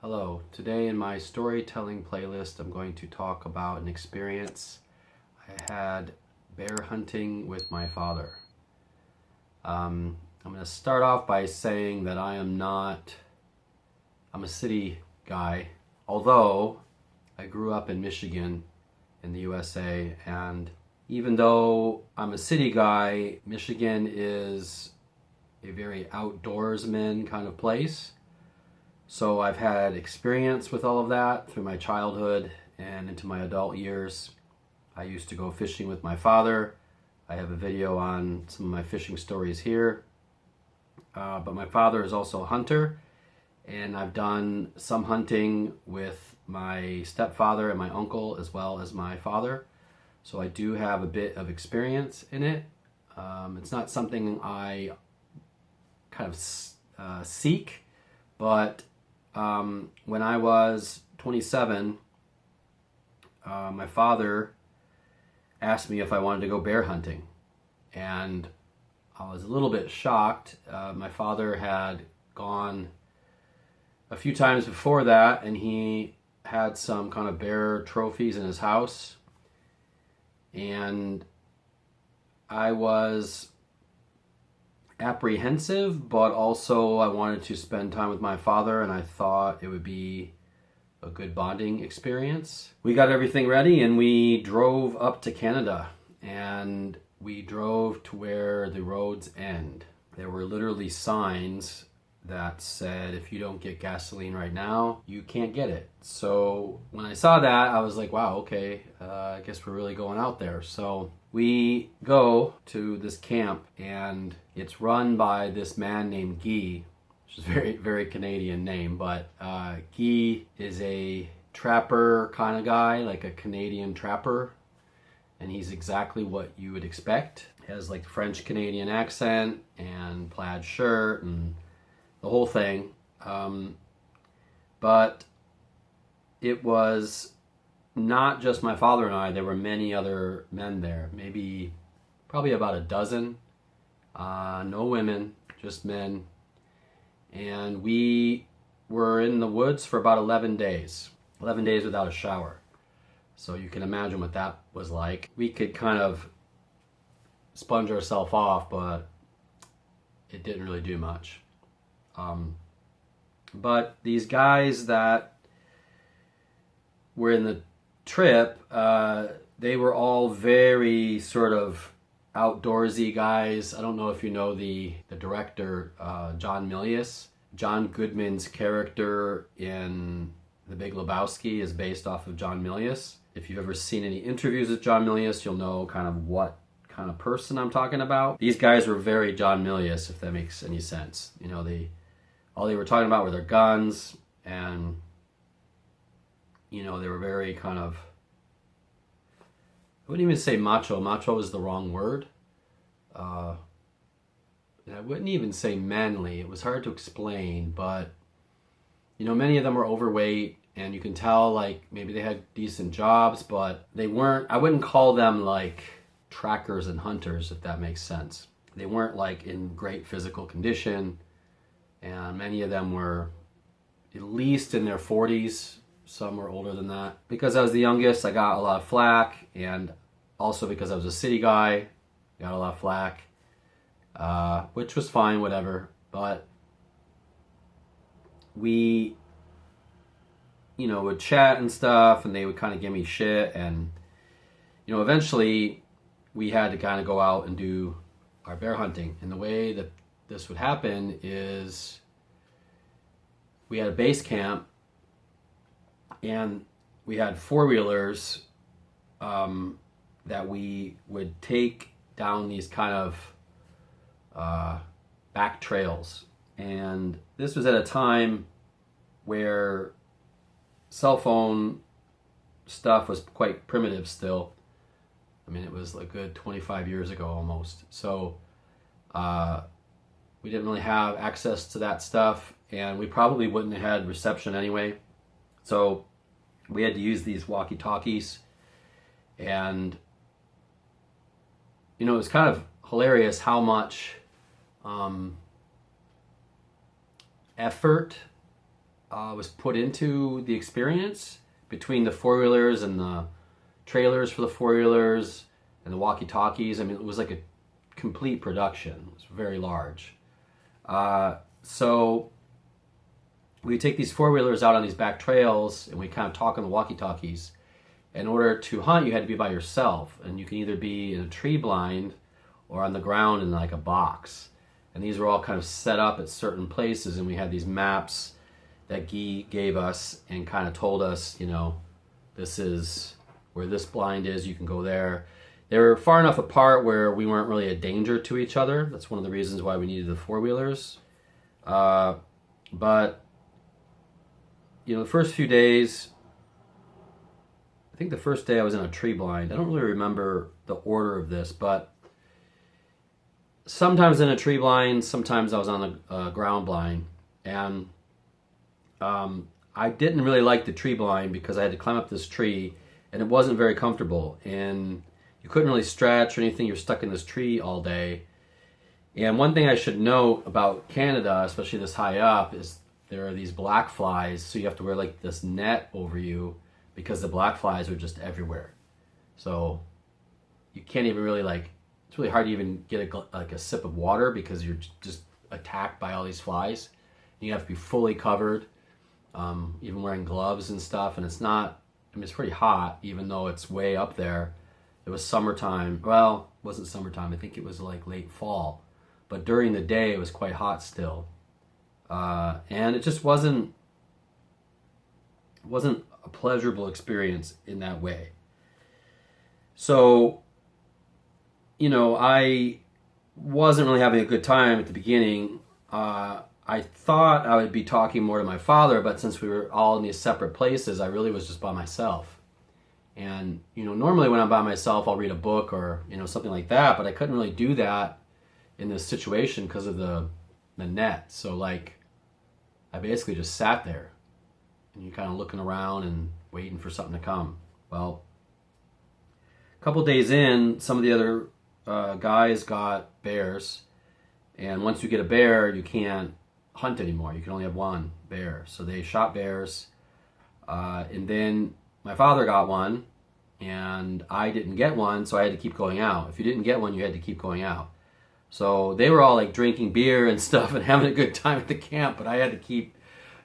Hello, today in my storytelling playlist I'm going to talk about an experience I had bear hunting with my father. I'm going to start off by saying that I'm a city guy, although I grew up in Michigan in the USA, and even though I'm a city guy, Michigan is a very outdoorsman kind of place. So I've had experience with all of that through my childhood and into my adult years. I used to go fishing with my father. I have a video on some of my fishing stories here. But my father is also a hunter, and I've done some hunting with my stepfather and my uncle as well as my father. So I do have a bit of experience in it. It's not something I kind of seek, but when I was 27, my father asked me if I wanted to go bear hunting. And I was a little bit shocked. My father had gone a few times before that, and he had some kind of bear trophies in his house. And I was apprehensive, but also I wanted to spend time with my father, and I thought it would be a good bonding experience. We got everything ready and we drove up to Canada, and we drove to where the roads end. There were literally signs that said, if you don't get gasoline right now, you can't get it. So when I saw that, I was like, wow, okay, I guess we're really going out there. So we go to this camp, and it's run by this man named Guy, which is a very, very Canadian name, but Guy is a trapper kind of guy, like a Canadian trapper, and he's exactly what you would expect. He has like French Canadian accent and plaid shirt and the whole thing. But it was not just my father and I. There were many other men there, probably about a dozen. No women, just men. And we were in the woods for about 11 days. 11 days without a shower. So you can imagine what that was like. We could kind of sponge ourselves off, but it didn't really do much. But these guys that were in the trip, they were all very sort of outdoorsy guys. I don't know if you know the director, John Milius. John Goodman's character in The Big Lebowski is based off of John Milius. If you've ever seen any interviews with John Milius, you'll know kind of what kind of person I'm talking about. These guys were very John Milius, if that makes any sense. You know, all they were talking about were their guns, and you know, they were very kind of, I wouldn't even say macho. Macho is the wrong word. And I wouldn't even say manly. It was hard to explain, but you know, many of them were overweight, and you can tell like maybe they had decent jobs, but they weren't, I wouldn't call them like trackers and hunters, if that makes sense. They weren't like in great physical condition, and many of them were at least in their 40s. Some were older than that. Because I was the youngest, I got a lot of flack, and also because I was a city guy, I got a lot of flack, which was fine, whatever. But we, you know, would chat and stuff, and they would kind of give me shit, and you know, eventually we had to kind of go out and do our bear hunting. And the way that this would happen is we had a base camp, and we had four-wheelers that we would take down these kind of back trails. And this was at a time where cell phone stuff was quite primitive still. I mean, it was a good 25 years ago almost. So we didn't really have access to that stuff, and we probably wouldn't have had reception anyway. So we had to use these walkie-talkies, and you know, it was kind of hilarious how much effort was put into the experience between the four-wheelers and the trailers for the four-wheelers and the walkie-talkies. I mean, it was like a complete production. It was very large. So we take these four-wheelers out on these back trails and we kind of talk on the walkie-talkies. In order to hunt, you had to be by yourself, and you can either be in a tree blind or on the ground in like a box. And these were all kind of set up at certain places, and we had these maps that Guy gave us and kind of told us, you know, this is where this blind is, you can go there. They were far enough apart where we weren't really a danger to each other. That's one of the reasons why we needed the four-wheelers. But, you know, the first few days, I think the first day I was in a tree blind. I don't really remember the order of this, but sometimes in a tree blind, sometimes I was on a ground blind. And I didn't really like the tree blind because I had to climb up this tree and it wasn't very comfortable. And you couldn't really stretch or anything. You're stuck in this tree all day. And one thing I should note about Canada, especially this high up, is there are these black flies. So you have to wear like this net over you because the black flies are just everywhere. So you can't even really it's really hard to even get a sip of water because you're just attacked by all these flies. You have to be fully covered, even wearing gloves and stuff. And it's not, I mean, it's pretty hot, even though it's way up there. It was summertime. Well, it wasn't summertime. I think it was like late fall. But during the day, it was quite hot still. And it just wasn't a pleasurable experience in that way. So, you know, I wasn't really having a good time at the beginning. I thought I would be talking more to my father, but since we were all in these separate places, I really was just by myself. And, you know, normally when I'm by myself, I'll read a book or, you know, something like that, but I couldn't really do that in this situation because of the net. So, like, I basically just sat there and you're kind of looking around and waiting for something to come. Well, a couple days in, some of the other guys got bears. And once you get a bear, you can't hunt anymore. You can only have one bear. So they shot bears. And then my father got one, and I didn't get one, so I had to keep going out. If you didn't get one, you had to keep going out. So they were all like drinking beer and stuff and having a good time at the camp, but I had to keep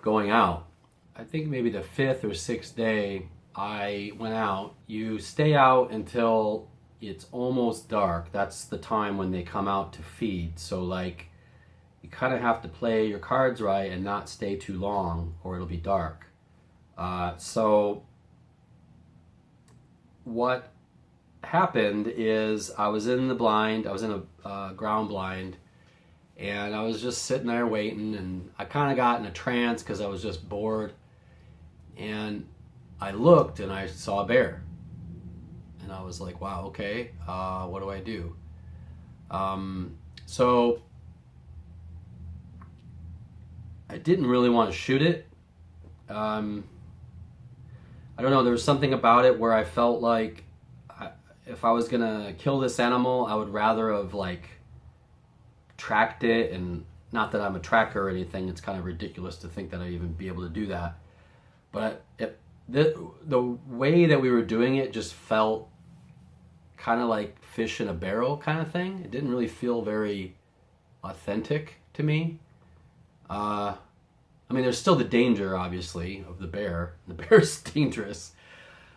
going out. I think maybe the 5th or 6th day I went out. You stay out until it's almost dark. That's the time when they come out to feed. So like, you kind of have to play your cards right and not stay too long or it'll be dark. So what happened is I was in the blind, I was in a ground blind, and I was just sitting there waiting, and I kind of got in a trance because I was just bored, and I looked and I saw a bear, and I was like, wow, okay, what do I do? So I didn't really want to shoot it. I don't know, there was something about it where I felt like if I was gonna kill this animal, I would rather have like tracked it, and not that I'm a tracker or anything, it's kind of ridiculous to think that I'd even be able to do that. But the way that we were doing it just felt kind of like fish in a barrel kind of thing. It didn't really feel very authentic to me. I mean, there's still the danger, obviously, of the bear. The bear's dangerous.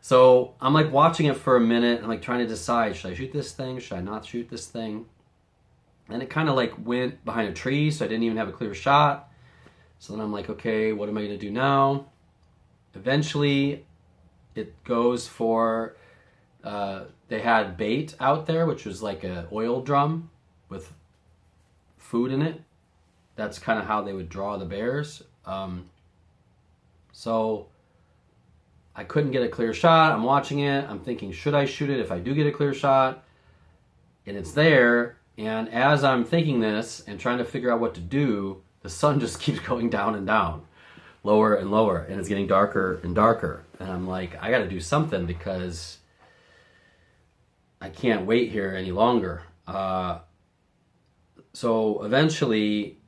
So I'm like watching it for a minute. I'm like trying to decide, should I shoot this thing? Should I not shoot this thing? And it kind of like went behind a tree, so I didn't even have a clear shot. So then I'm like, okay, what am I going to do now? Eventually, it goes for, they had bait out there, which was like an oil drum with food in it. That's kind of how they would draw the bears. So I couldn't get a clear shot. I'm watching it. I'm thinking, should I shoot it if I do get a clear shot? And it's there. And as I'm thinking this and trying to figure out what to do, the sun just keeps going down and down, lower and lower, and it's getting darker and darker. And I'm like, I got to do something because I can't wait here any longer. So eventually,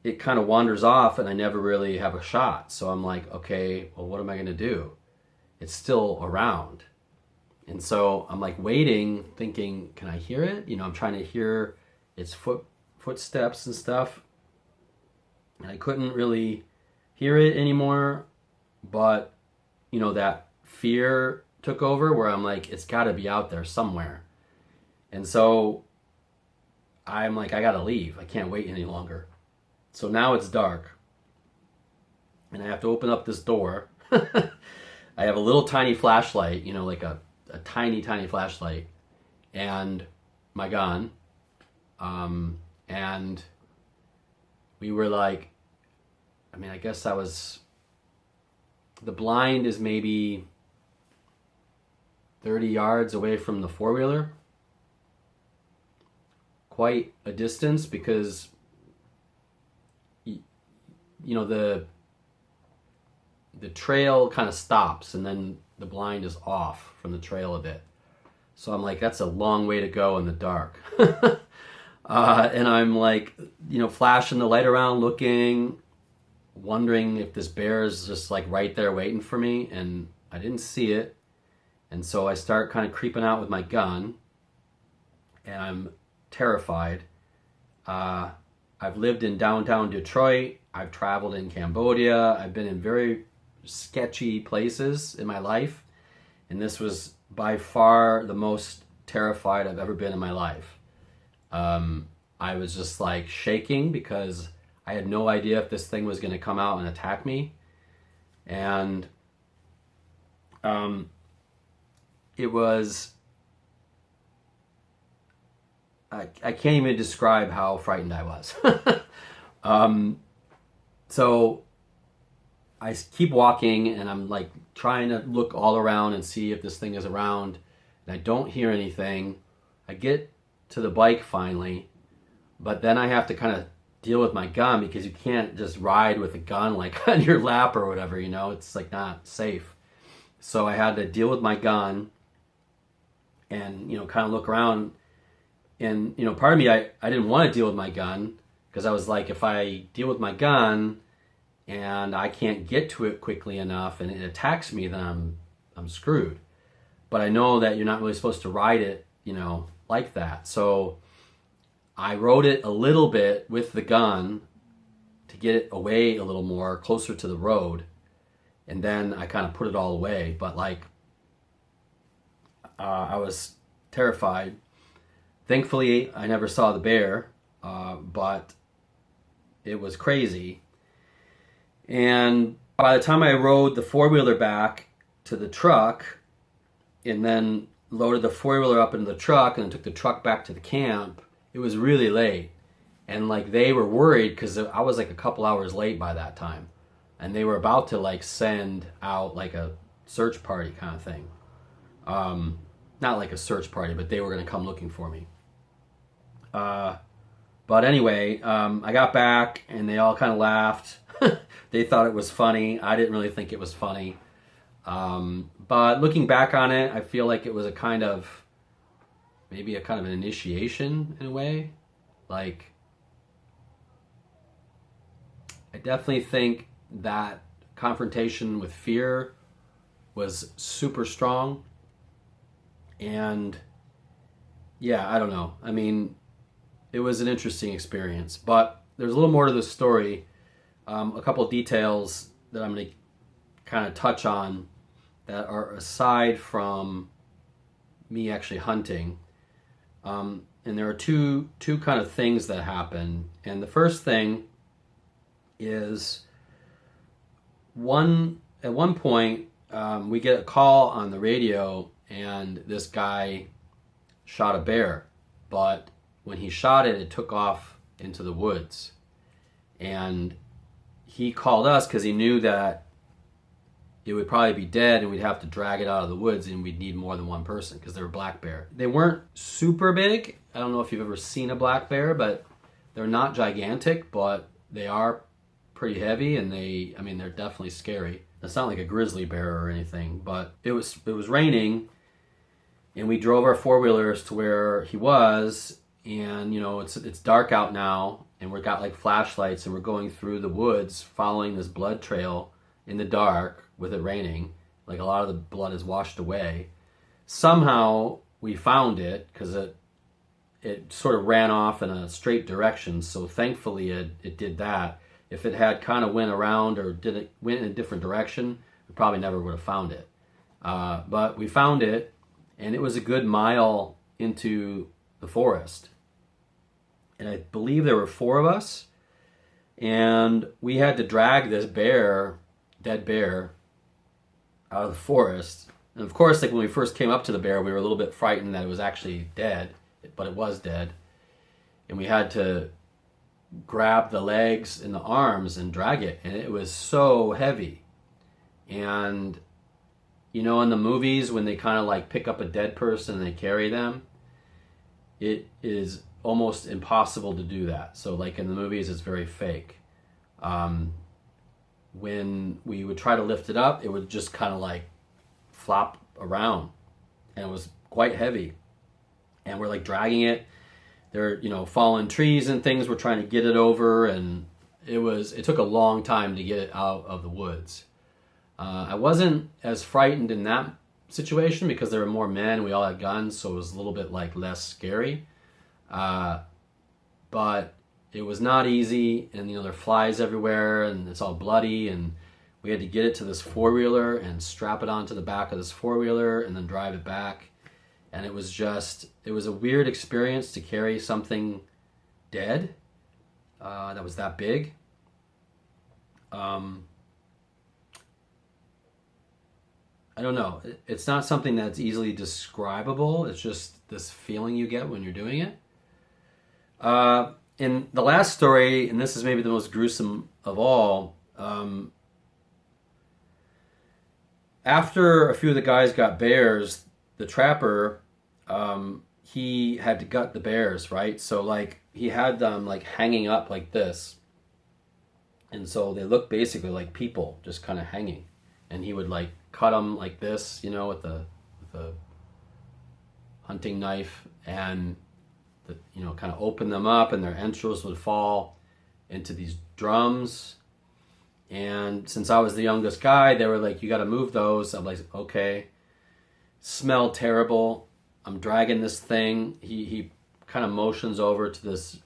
it kind of wanders off and I never really have a shot. So I'm like, okay, well, what am I going to do? It's still around. And so I'm like waiting, thinking, can I hear it? I'm trying to hear its footsteps and stuff. And I couldn't really hear it anymore. But, that fear took over where I'm like, it's got to be out there somewhere. And so I'm like, I got to leave. I can't wait any longer. So now it's dark. And I have to open up this door. I have a little tiny flashlight, like a tiny, tiny flashlight, and my gun. And we were like, I guess the blind is maybe 30 yards away from the four-wheeler. Quite a distance because, the trail kind of stops and then the blind is off from the trail a bit. So I'm like, that's a long way to go in the dark. And I'm like, flashing the light around, looking, wondering if this bear is just like right there waiting for me. And I didn't see it. And so I start kind of creeping out with my gun. And I'm terrified. I've lived in downtown Detroit. I've traveled in Cambodia. I've been in very sketchy places in my life. And this was by far the most terrified I've ever been in my life. I was just like shaking because I had no idea if this thing was going to come out and attack me. And it was... I can't even describe how frightened I was. So I keep walking and I'm like trying to look all around and see if this thing is around, and I don't hear anything. I get to the bike finally, but then I have to kind of deal with my gun because you can't just ride with a gun like on your lap or whatever, it's like not safe. So I had to deal with my gun and, kind of look around. And, part of me, I didn't want to deal with my gun because I was like, if I deal with my gun and I can't get to it quickly enough and it attacks me, then I'm screwed. But I know that you're not really supposed to ride it, like that. So I rode it a little bit with the gun to get it away a little more, closer to the road. And then I kind of put it all away. But I was terrified. Thankfully, I never saw the bear, but it was crazy. And by the time I rode the four-wheeler back to the truck and then loaded the four-wheeler up into the truck and then took the truck back to the camp, it was really late. And they were worried because I was a couple hours late by that time. And they were about to send out a search party kind of thing. Not like a search party, but they were going to come looking for me. But anyway, I got back and they all kind of laughed. They thought it was funny. I didn't really think it was funny. But looking back on it, I feel like it was maybe a kind of an initiation in a way. I definitely think that confrontation with fear was super strong. And yeah, I don't know. It was an interesting experience, but there's a little more to the story. A couple of details that I'm going to kind of touch on that are aside from me actually hunting. And there are two kind of things that happen. And the first thing is at one point we get a call on the radio and this guy shot a bear, but when he shot it, it took off into the woods. And he called us because he knew that it would probably be dead and we'd have to drag it out of the woods and we'd need more than one person because they were black bear. They weren't super big. I don't know if you've ever seen a black bear, but they're not gigantic, but they are pretty heavy and they're definitely scary. It's not like a grizzly bear or anything, but it was raining and we drove our four-wheelers to where he was. And it's dark out now, and we've got like flashlights, and we're going through the woods following this blood trail in the dark with it raining. Like a lot of the blood is washed away. Somehow we found it because it sort of ran off in a straight direction. So thankfully it did that. If it had kind of went around or went in a different direction, we probably never would have found it. But we found it, and it was a good mile into the forest. And I believe there were 4 of us, and we had to drag this dead bear, out of the forest. And of course, like when we first came up to the bear, we were a little bit frightened that it was actually dead, but it was dead. And we had to grab the legs and the arms and drag it, and it was so heavy. And you know, in the movies when they kind of like pick up a dead person and they carry them, it is almost impossible to do that. So like in the movies, it's very fake. When we would try to lift it up, it would just kind of like flop around, and it was quite heavy. And we're like dragging it. There are, you know, fallen trees and things we're trying to get it over, and it took a long time to get it out of the woods. I wasn't as frightened in that situation because there were more men. We all had guns, so it was a little bit like less scary. But it was not easy, and you know, there are flies everywhere, and it's all bloody, and we had to get it to this 4-wheeler and strap it onto the back of this 4-wheeler and then drive it back. And it was a weird experience to carry something dead that was that big. I don't know. It's not something that's easily describable. It's just this feeling you get when you're doing it. In the last story, and this is maybe the most gruesome of all, after a few of the guys got bears, the trapper, he had to gut the bears, right? So like he had them like hanging up like this. And so they look basically like people just kind of hanging. And he would like cut them like this, you know, with a hunting knife, and you know, kind of open them up, and their entrails would fall into these drums. And since I was the youngest guy, they were like, you got to move those. I'm like, okay. Smelled terrible. I'm dragging this thing. He kind of motions over to this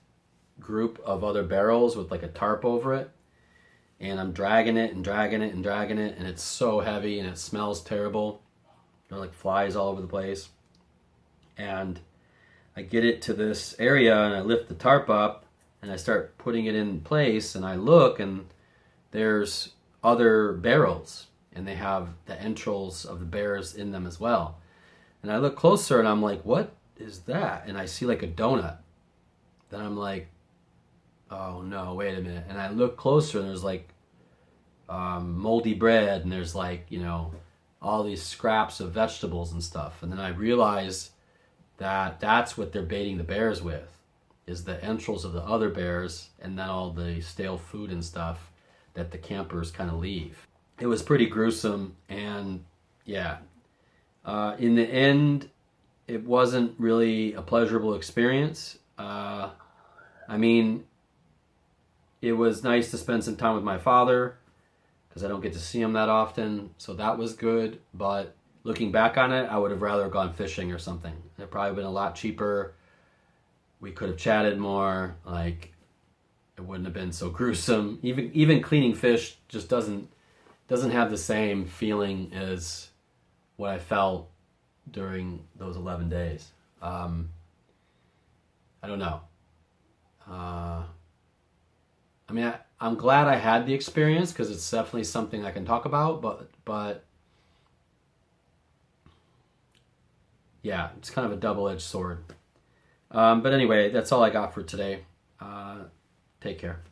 group of other barrels with like a tarp over it. And I'm dragging it and dragging it and dragging it, and it's so heavy and it smells terrible. There are like flies all over the place. And I get it to this area, and I lift the tarp up, and I start putting it in place, and I look, and there's other barrels, and they have the entrails of the bears in them as well. And I look closer, and I'm like, what is that? And I see like a donut. Then I'm like, oh no, wait a minute. And I look closer, and there's like moldy bread, and there's like, you know, all these scraps of vegetables and stuff. And then I realize that that's what they're baiting the bears with, is the entrails of the other bears, and then all the stale food and stuff that the campers kind of leave. It was pretty gruesome, and yeah, in the end, it wasn't really a pleasurable experience. I mean, it was nice to spend some time with my father, because I don't get to see him that often, so that was good. But looking back on it, I would have rather gone fishing or something. It probably been a lot cheaper. We could have chatted more. Like, it wouldn't have been so gruesome. Even cleaning fish just doesn't have the same feeling as what I felt during those 11 days. I don't know. I mean, I'm glad I had the experience, because it's definitely something I can talk about, but yeah, it's kind of a double-edged sword. But anyway, that's all I got for today. Take care.